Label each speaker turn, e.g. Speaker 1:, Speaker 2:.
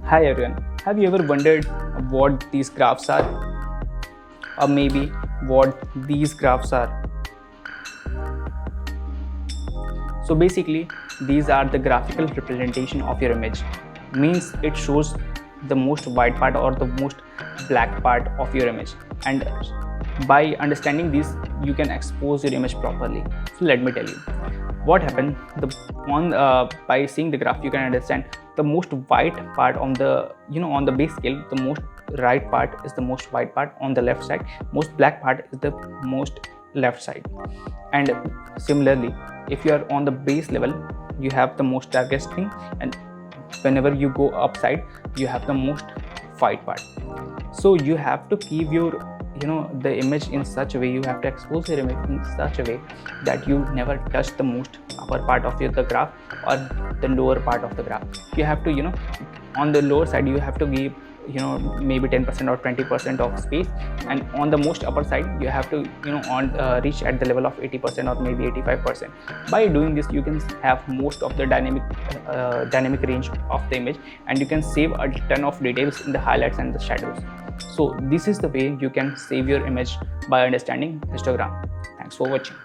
Speaker 1: Hi everyone, have you ever wondered what these graphs are? Or maybe what these graphs are? So basically, these are the graphical representation of your image. Means it shows the most white part or the most black part of your image. And by understanding this, you can expose your image properly. So let me tell you what happened. By seeing the graph, you can understand the most white part on the on the base scale. The most right part is the most white part on the left side. Most black part is the most left side. And similarly, if you are on the base level, you have the most darkest thing, and whenever you go upside, you have the most white part. So you have to keep your the image in such a way, you have to expose your image in such a way that you never touch the most upper part of the graph or the lower part of the graph. You have to on the lower side you have to give maybe 10% or 20% of space, and on the most upper side you have to reach at the level of 80% or maybe 85%. By doing this, you can have most of the dynamic range of the image, and you can save a ton of details in the highlights and the shadows. So this is the way you can save your image by understanding histogram. Thanks for watching.